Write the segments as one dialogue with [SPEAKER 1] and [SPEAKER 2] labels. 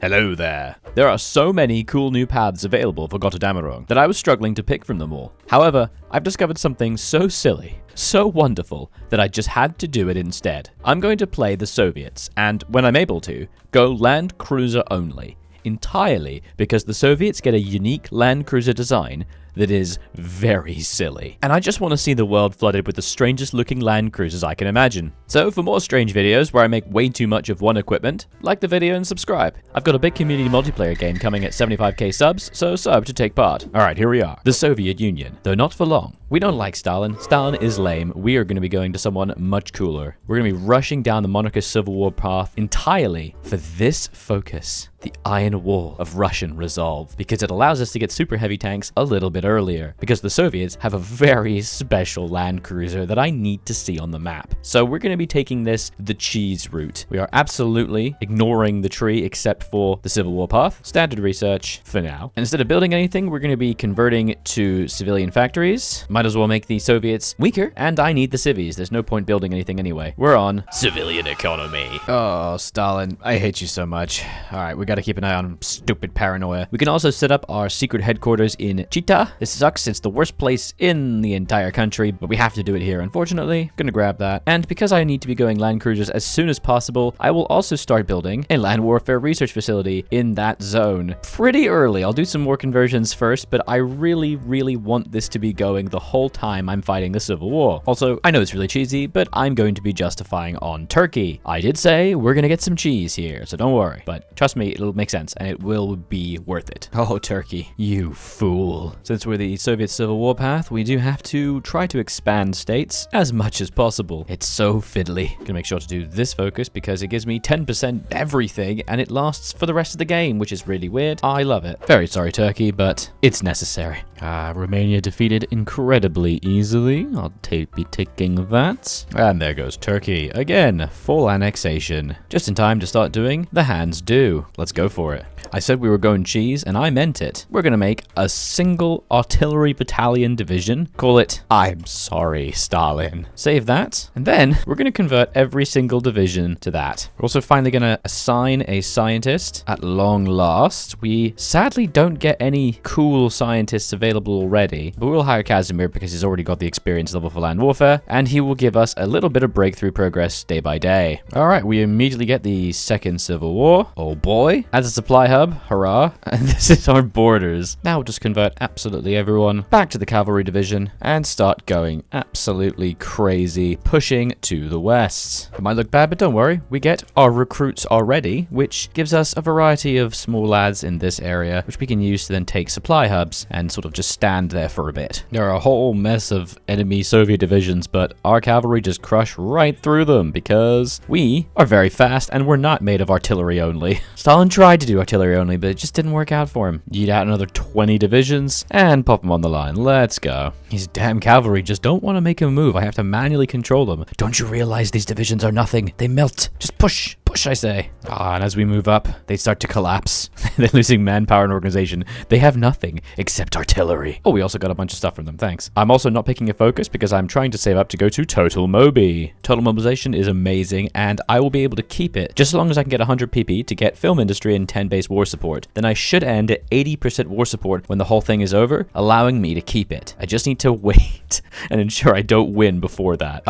[SPEAKER 1] Hello there. There are so many cool new paths available for Gotterdammerung that I was struggling to pick from them all. However, I've discovered something so silly, so wonderful, that I just had to do it instead. I'm going to play the Soviets, and when I'm able to, go land cruiser only. Entirely because the Soviets get a unique land cruiser design that is very silly. And I just want to see the world flooded with the strangest looking land cruisers I can imagine. So for more strange videos where I make way too much of one equipment, like the video and subscribe. I've got a big community multiplayer game coming at 75k subs, so sub to take part. Alright, here we are. The Soviet Union. Though not for long. We don't like Stalin. Stalin is lame. We are going to be going to someone much cooler. We're going to be rushing down the monarchist civil war path entirely for this focus. The Iron Wall of Russian resolve, because it allows us to get super heavy tanks a little bit earlier, because the Soviets have a very special land cruiser that I need to see on the map. So we're going to be taking this the cheese route. We are absolutely ignoring the tree except for the Civil War path. Standard research for now. And instead of building anything, we're going to be converting to civilian factories. Might as well make the Soviets weaker, and I need the civvies. There's no point building anything anyway. We're on civilian economy. Oh, Stalin, I hate you so much. All right, we gotta keep an eye on stupid paranoia. We can also set up our secret headquarters in Chita. This sucks, it's the worst place in the entire country, but we have to do it here, unfortunately. Gonna grab that. And because I need to be going land cruisers as soon as possible, I will also start building a land warfare research facility in that zone pretty early. I'll do some more conversions first, but I really want this to be going the whole time I'm fighting the Civil War. Also, I know it's really cheesy, but I'm going to be justifying on Turkey. I did say we're gonna get some cheese here, so don't worry. But trust me, it'll make sense, and it will be worth it. Oh, Turkey, you fool. Since we're the Soviet Civil War path, we do have to try to expand states as much as possible. It's so fiddly. Gonna make sure to do this focus because it gives me 10% everything, and it lasts for the rest of the game, which is really weird. I love it. Very sorry, Turkey, but it's necessary. Romania defeated incredibly easily. I'll be taking that. And there goes Turkey. Again, full annexation. Just in time to start doing the hands do. Let's go for it. I said we were going cheese, and I meant it. We're gonna make a single artillery battalion division. Call it, I'm sorry, Stalin. Save that. And then we're gonna convert every single division to that. We're also finally gonna assign a scientist at long last. We sadly don't get any cool scientists available already, but we'll hire Casimir because he's already got the experience level for land warfare, and he will give us a little bit of breakthrough progress day by day. All right, we immediately get the Second Civil War. Oh boy. As a supply hub, hurrah. And this is our borders. Now we'll just convert absolutely everyone back to the cavalry division and start going absolutely crazy, pushing to the west. It might look bad, but don't worry. We get our recruits already, which gives us a variety of small lads in this area, which we can use to then take supply hubs and sort of just stand there for a bit. There are a whole mess of enemy Soviet divisions, but our cavalry just crush right through them because we are very fast and we're not made of artillery only. Stalin tried to do artillery only, but it just didn't work out for him. Yeet out another 20 divisions and pop them on the line. Let's go. These damn cavalry just don't want to make a move. I have to manually control them. Don't you realize these divisions are nothing? They melt. Just push. Push, I say. And as we move up, they start to collapse. They're losing manpower and organization. They have nothing except artillery. Oh, we also got a bunch of stuff from them. Thanks. I'm also not picking a focus because I'm trying to save up to go to Total Mobi. Total mobilization is amazing, and I will be able to keep it just as long as I can get 100 PP to get film industry and 10 base war support. Then I should end at 80% war support when the whole thing is over, allowing me to keep it. I just need to wait and ensure I don't win before that.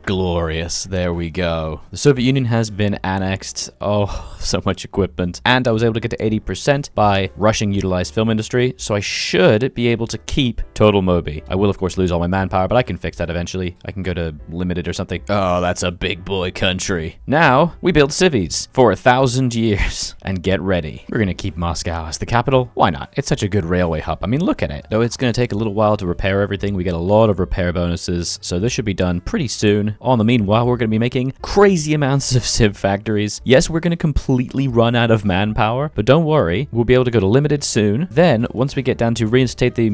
[SPEAKER 1] Glorious. There we go. The Soviet Union has been annexed. Oh, so much equipment. And I was able to get to 80% by rushing utilized film industry, so I should be able to keep Total Mobi. I will, of course, lose all my manpower, but I can fix that eventually. I can go to limited or something. Oh, that's a big boy country. Now, we build civies for 1,000 years. And get ready. We're gonna keep Moscow as the capital. Why not? It's such a good railway hub. I mean, look at it. Though it's gonna take a little while to repair everything, we get a lot of repair bonuses, so this should be done pretty soon. On the meanwhile, we're gonna be making crazy amounts of civ factories. Yes, we're gonna completely run out of manpower, but don't worry, we'll be able to go to limited soon. Then, once we get down to reinstate the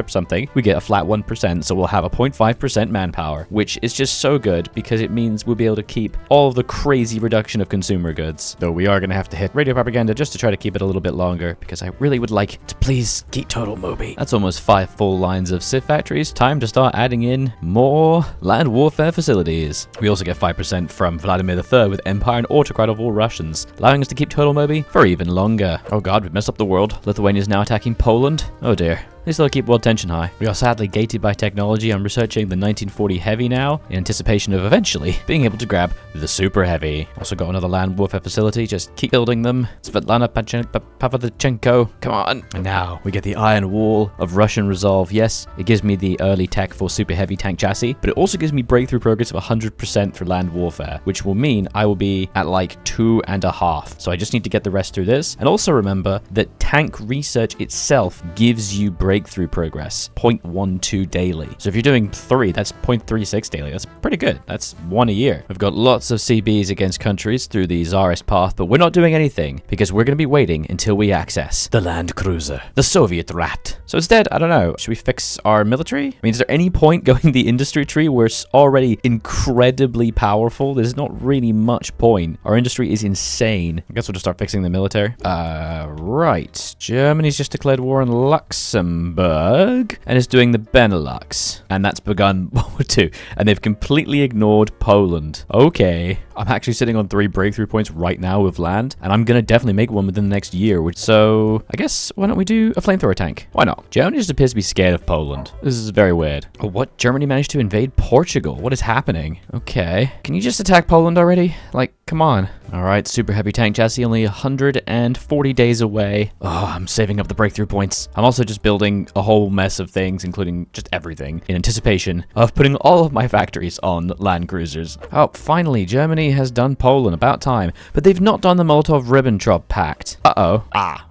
[SPEAKER 1] something, we get a flat 1%, so we'll have a 0.5% manpower, which is just so good because it means we'll be able to keep all of the crazy reduction of consumer goods. Though we are going to have to hit radio propaganda just to try to keep it a little bit longer, because I really would like to please keep Total Moby. That's almost 5 full lines of civ factories. Time to start adding in more land warfare facilities. We also get 5% from Vladimir III with Empire and Autocrat of all Russians, allowing us to keep Total Moby for even longer. Oh god, we've messed up the world. Lithuania is now attacking Poland. Oh dear. They still keep world tension high. We are sadly gated by technology. I'm researching the 1940 Heavy now, in anticipation of eventually being able to grab the Super Heavy. Also got another land warfare facility. Just keep building them. Svetlana Pavlichenko. Come on. And now we get the Iron Wall of Russian resolve. Yes, it gives me the early tech for Super Heavy tank chassis, but it also gives me breakthrough progress of 100% for land warfare, which will mean I will be at like 2.5. So I just need to get the rest through this. And also remember that tank research itself gives you breakthrough progress 0.12 daily. So if you're doing 3, that's 0.36 daily. That's pretty good. That's 1 a year. We've got lots of CBs against countries through the Tsarist path, but we're not doing anything because we're going to be waiting until we access the land cruiser, the Soviet rat. So instead, I don't know, should we fix our military? I mean, is there any point going the industry tree? We're already incredibly powerful. There's not really much point. Our industry is insane. I guess we'll just start fixing the military. Right. Germany's just declared war on Luxembourg and is doing the Benelux. And that's begun World War II. And they've completely ignored Poland. Okay. I'm actually sitting on 3 breakthrough points right now with land, and I'm gonna definitely make one within the next year. So I guess why don't we do a flamethrower tank? Why not? Germany just appears to be scared of Poland. This is very weird. Oh, what? Germany managed to invade Portugal. What is happening? Okay. Can you just attack Poland already? Like, come on. All right, super heavy tank chassis, only 140 days away. Oh, I'm saving up the breakthrough points. I'm also just building a whole mess of things, including just everything, in anticipation of putting all of my factories on land cruisers. Oh, finally, Germany has done Poland. About time. But they've not done the Molotov-Ribbentrop Pact. Uh-oh.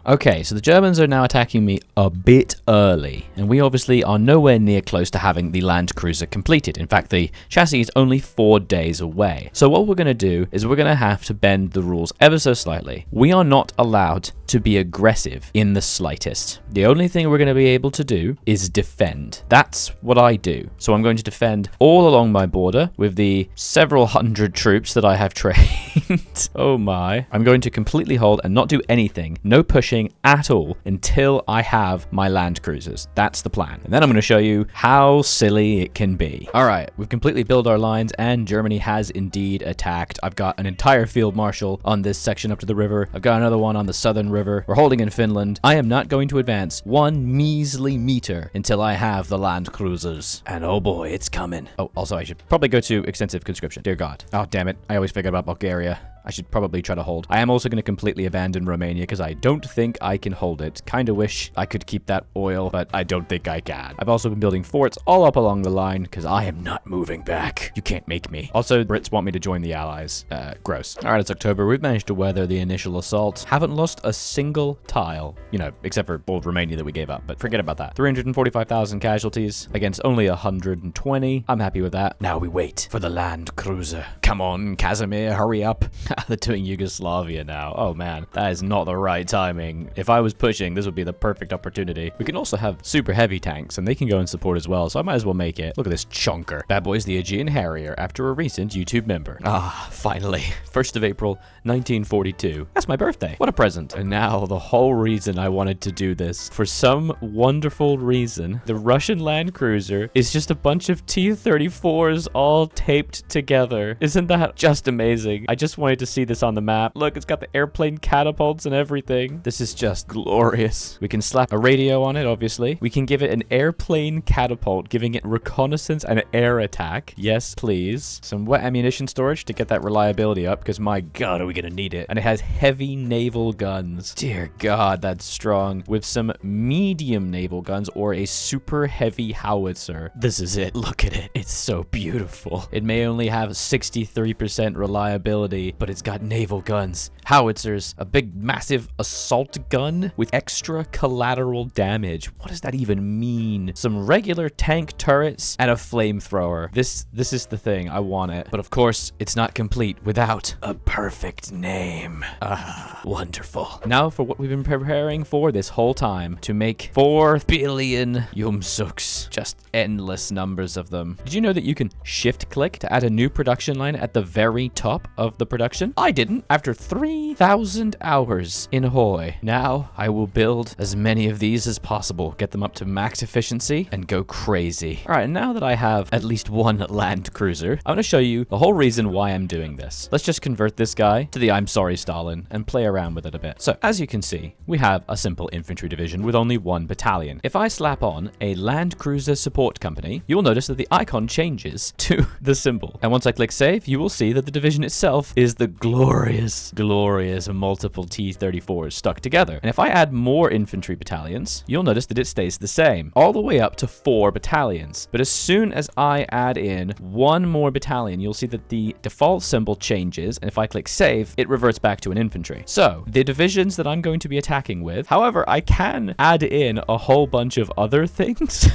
[SPEAKER 1] Okay, so the Germans are now attacking me a bit early, and we obviously are nowhere near close to having the land cruiser completed. In fact, the chassis is only 4 days away. So what we're going to do is we're going to have to bend the rules ever so slightly. We are not allowed to be aggressive in the slightest. The only thing we're going to be able to do is defend. That's what I do. So I'm going to defend all along my border with the several hundred troops that I have trained. Oh my. I'm going to completely hold and not do anything. No pushing at all until I have my land cruisers. That's the plan. And then I'm going to show you how silly it can be. All right, we've completely built our lines and Germany has indeed attacked. I've got an entire field marshal on this section up to the river. I've got another one on the southern river. We're holding in Finland. I am not going to advance 1 measly meter until I have the land cruisers. And oh boy, it's coming. Oh, also I should probably go to extensive conscription. Dear God. Oh, damn it. I always forget about Bulgaria. I should probably try to hold. I am also going to completely abandon Romania because I don't think I can hold it. Kind of wish I could keep that oil, but I don't think I can. I've also been building forts all up along the line because I am not moving back. You can't make me. Also, Brits want me to join the Allies. Gross. All right, it's October. We've managed to weather the initial assault. Haven't lost a single tile, you know, except for old Romania that we gave up, but forget about that. 345,000 casualties against only 120. I'm happy with that. Now we wait for the land cruiser. Come on, Casimir, hurry up. They're doing Yugoslavia now. Oh man, that is not the right timing. If I was pushing, this would be the perfect opportunity. We can also have super heavy tanks and they can go and support as well, so I might as well make it. Look at this chunker. Bad boy's the Aegean Harrier after a recent YouTube member. Ah, finally. 1st of April, 1942. That's my birthday. What a present. And now the whole reason I wanted to do this, for some wonderful reason, the Russian land cruiser is just a bunch of T-34s all taped together. Isn't that just amazing? I just wanted to see this on the map. Look, it's got the airplane catapults and everything. This is just glorious. We can slap a radio on it, obviously. We can give it an airplane catapult, giving it reconnaissance and air attack. Yes, please. Some wet ammunition storage to get that reliability up, because my God, are we gonna need it. And it has heavy naval guns. Dear God, that's strong. With some medium naval guns or a super heavy howitzer. This is it. Look at it. It's so beautiful. It may only have 63% reliability, but it's got naval guns, howitzers, a big massive assault gun with extra collateral damage. What does that even mean? Some regular tank turrets and a flamethrower. This is the thing. I want it. But of course, it's not complete without a perfect name. Wonderful. Now for what we've been preparing for this whole time, to make 4 billion Yumsuks. Just endless numbers of them. Did you know that you can shift click to add a new production line at the very top of the production production? I didn't. After 3,000 hours in HOI. Now, I will build as many of these as possible, get them up to max efficiency, and go crazy. All right, and now that I have at least one land cruiser, I'm going to show you the whole reason why I'm doing this. Let's just convert this guy to the I'm sorry Stalin and play around with it a bit. So, as you can see, we have a simple infantry division with only one battalion. If I slap on a land cruiser support company, you will notice that the icon changes to the symbol. And once I click save, you will see that the division itself is the glorious multiple T-34s stuck together. And if I add more infantry battalions, you'll notice that it stays the same, all the way up to 4 battalions. But as soon as I add in one more battalion, you'll see that the default symbol changes, and if I click save, it reverts back to an infantry. So, the divisions that I'm going to be attacking with, however, I can add in a whole bunch of other things.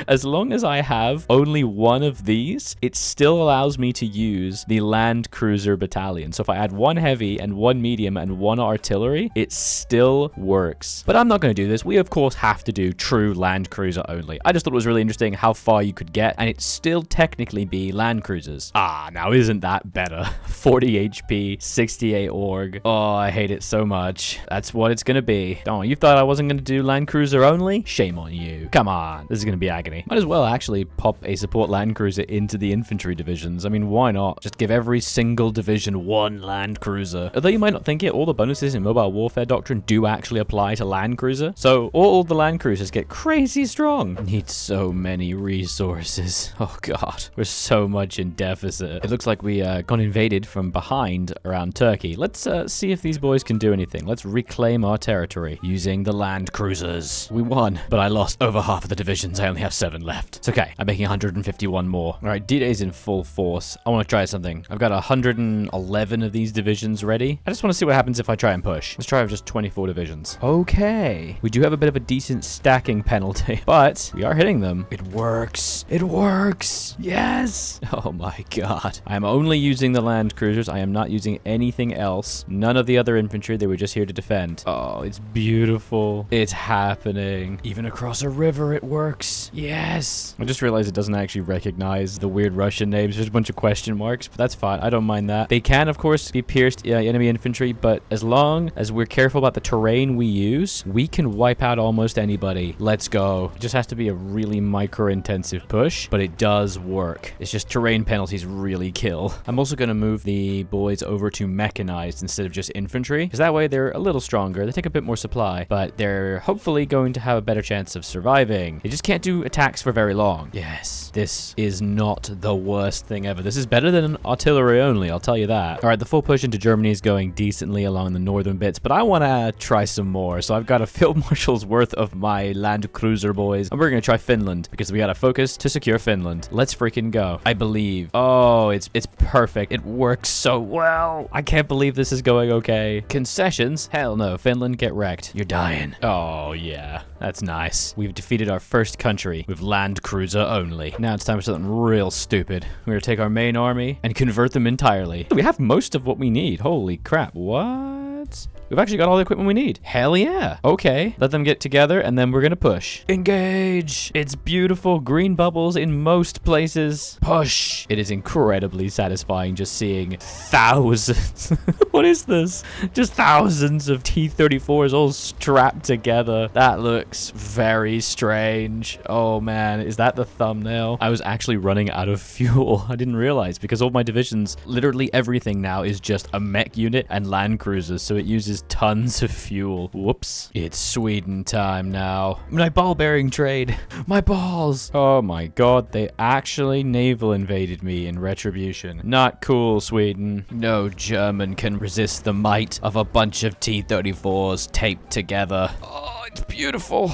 [SPEAKER 1] As long as I have only one of these, it still allows me to use the land cruiser battalion. So if I add one heavy and one medium and one artillery, it still works. But I'm not going to do this. We, of course, have to do true land cruiser only. I just thought it was really interesting how far you could get, and it still technically be land cruisers. Ah, now isn't that better? 40 HP, 68 org. Oh, I hate it so much. That's what it's going to be. Oh, you thought I wasn't going to do land cruiser only? Shame on you. Come on. This is going to be agony. Might as well actually pop a support land cruiser into the infantry divisions. I mean, why not? Just give every single division one land cruiser. Although you might not think it, all the bonuses in Mobile Warfare Doctrine do actually apply to land cruiser. So all the land cruisers get crazy strong. Need so many resources. Oh god, we're so much in deficit. It looks like we got invaded from behind around Turkey. Let's see if these boys can do anything. Let's reclaim our territory using the land cruisers. We won, but I lost over half of the divisions. I only have 7 left. It's okay. I'm making 151 more. All right, D-Day's in full force. I want to try something. I've got 111 of these divisions ready. I just want to see what happens if I try and push. Let's try with just 24 divisions. Okay. We do have a bit of a decent stacking penalty, but we are hitting them. It works. It works. Yes. Oh my god. I'm only using the land cruisers. I am not using anything else. None of the other infantry. They were just here to defend. Oh, it's beautiful. It's happening. Even across a river, it works. Yes. I just realized it doesn't actually recognize the weird Russian names. There's a bunch of question marks, but that's fine. I don't mind that. They can, of course, be pierced enemy infantry, but as long as we're careful about the terrain we use, we can wipe out almost anybody. Let's go. It just has to be a really micro-intensive push, but it does work. It's just terrain penalties really kill. I'm also going to move the boys over to mechanized instead of just infantry, because that way they're a little stronger. They take a bit more supply, but they're hopefully going to have a better chance of surviving. They just can't do attacks for very long. Yes, this is not the worst thing ever. This is better than artillery only, I'll tell you that. All right, the full push into Germany is going decently along the northern bits, but I want to try some more. So I've got a field marshal's worth of my land cruiser boys, and we're going to try Finland because we got to focus to secure Finland. Let's freaking go. I believe. Oh, it's perfect. It works so well. I can't believe this is going okay. Concessions? Hell no. Finland, get wrecked. You're dying. Oh, yeah. That's nice. We've defeated our first country with land cruiser only. Now it's time for something real stupid. We're going to take our main army and convert them entirely. We have most of what we need. Holy crap. What? We've actually got all the equipment we need. Hell yeah. Okay. Let them get together and then we're going to push. Engage. It's beautiful. Green bubbles in most places. Push. It is incredibly satisfying just seeing thousands. What is this? Just thousands of T-34s all strapped together. That looks very strange. Oh man, is that the thumbnail? I was actually running out of fuel. I didn't realize because all my divisions, literally everything now is just a mech unit and land cruisers. So it uses tons of fuel. Whoops. It's Sweden time now. My ball bearing trade. My balls. Oh my god, they actually naval invaded me in retribution. Not cool, Sweden. No German can resist the might of a bunch of T-34s taped together. Oh, it's beautiful.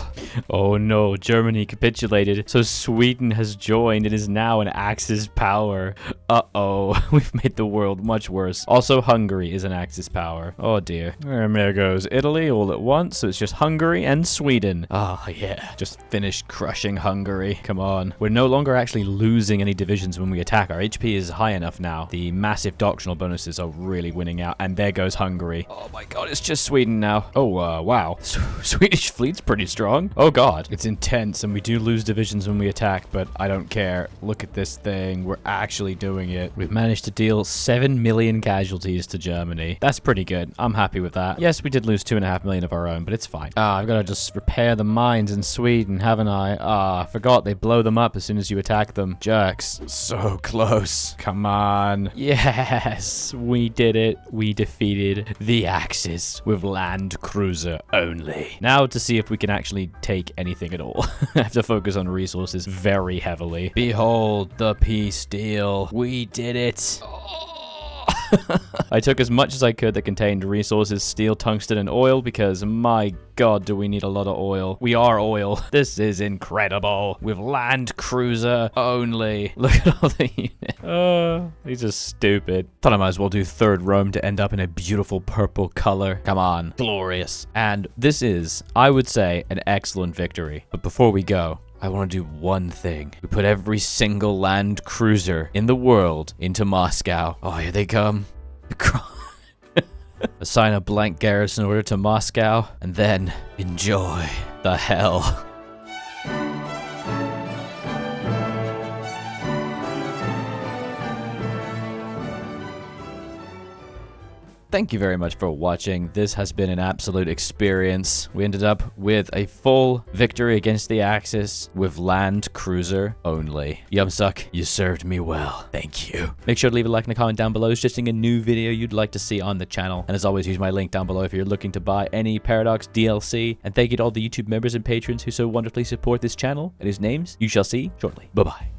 [SPEAKER 1] Oh no, Germany capitulated. So Sweden has joined. It is now an Axis power. Uh-oh. We've made the world much worse. Also, Hungary is an Axis power. Oh dear. And there goes Italy all at once. So it's just Hungary and Sweden. Oh yeah. Just finish crushing Hungary. Come on. We're no longer actually losing any divisions when we attack. Our HP is high enough now. The massive doctrinal bonuses are really winning out. And there goes Hungary. Oh my god, it's just Sweden now. Oh, wow. Swedish British fleet's pretty strong. Oh god. It's intense, and we do lose divisions when we attack, but I don't care. Look at this thing. We're actually doing it. We've managed to deal 7 million casualties to Germany. That's pretty good. I'm happy with that. Yes, we did lose 2.5 million of our own, but it's fine. I've got to just repair the mines in Sweden, haven't I? I forgot they blow them up as soon as you attack them. Jerks. So close. Come on. Yes, we did it. We defeated the Axis with land cruiser only. Now to see if we can actually take anything at all. I have to focus on resources very heavily. Behold the peace deal. We did it. I took as much as I could that contained resources, steel, tungsten, and oil, because my god, do we need a lot of oil. We are oil. This is incredible. With land cruiser only. Look at all the units. These are stupid. Thought I might as well do Third Rome to end up in a beautiful purple color. Come on. Glorious. And this is, I would say, an excellent victory. But before we go, I want to do one thing. We put every single land cruiser in the world into Moscow. Oh, here they come. Assign a blank garrison order to Moscow, and then enjoy the hell. Thank you very much for watching. This has been an absolute experience. We ended up with a full victory against the Axis with land cruiser only. Yumsuck, you served me well. Thank you. Make sure to leave a like and a comment down below suggesting a new video you'd like to see on the channel. And as always, use my link down below if you're looking to buy any Paradox DLC. And thank you to all the YouTube members and patrons who so wonderfully support this channel, and whose names you shall see shortly. Bye-bye.